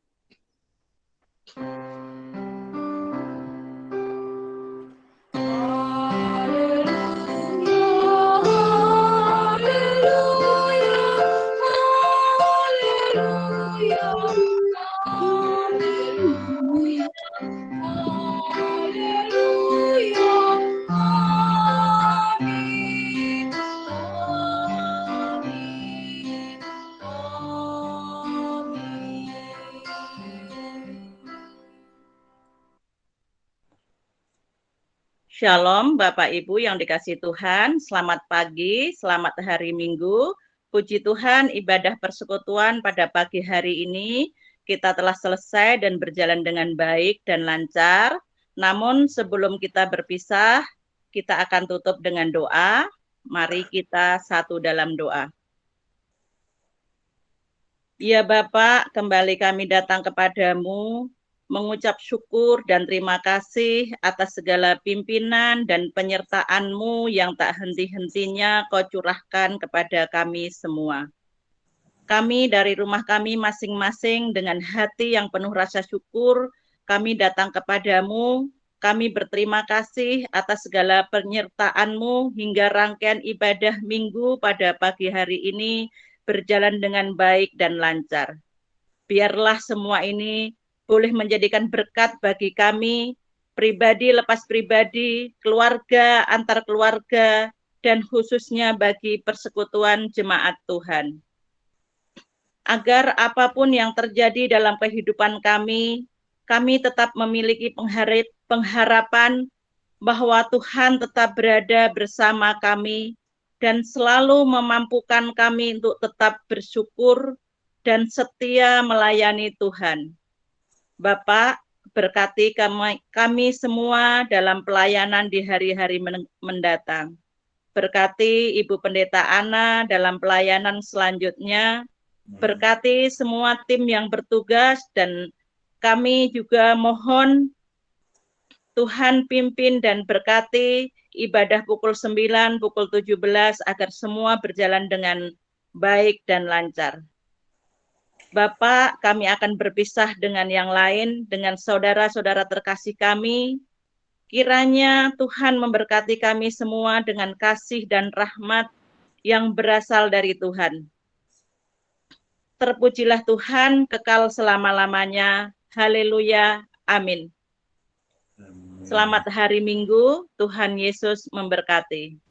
Shalom Bapak Ibu yang dikasihi Tuhan, selamat pagi, selamat hari Minggu. Puji Tuhan, ibadah persekutuan pada pagi hari ini kita telah selesai dan berjalan dengan baik dan lancar. Namun sebelum kita berpisah, kita akan tutup dengan doa. Mari kita satu dalam doa. Ya Bapak, kembali kami datang kepadamu, mengucap syukur dan terima kasih atas segala pimpinan dan penyertaan-Mu yang tak henti-hentinya Kau curahkan kepada kami semua. Kami dari rumah kami masing-masing dengan hati yang penuh rasa syukur, kami datang kepadamu, kami berterima kasih atas segala penyertaan-Mu hingga rangkaian ibadah minggu pada pagi hari ini berjalan dengan baik dan lancar. Biarlah semua ini boleh menjadikan berkat bagi kami, pribadi lepas pribadi, keluarga antar keluarga, dan khususnya bagi persekutuan jemaat Tuhan. Agar apapun yang terjadi dalam kehidupan kami tetap memiliki pengharapan bahwa Tuhan tetap berada bersama kami dan selalu memampukan kami untuk tetap bersyukur dan setia melayani Tuhan. Bapak, berkati kami semua dalam pelayanan di hari-hari mendatang. Berkati Ibu Pendeta Ana dalam pelayanan selanjutnya. Berkati semua tim yang bertugas dan kami juga mohon Tuhan pimpin dan berkati ibadah pukul 9, pukul 17 agar semua berjalan dengan baik dan lancar. Bapak, kami akan berpisah dengan yang lain, dengan saudara-saudara terkasih kami. Kiranya Tuhan memberkati kami semua dengan kasih dan rahmat yang berasal dari Tuhan. Terpujilah Tuhan kekal selama-lamanya. Haleluya. Amin. Selamat hari Minggu. Tuhan Yesus memberkati.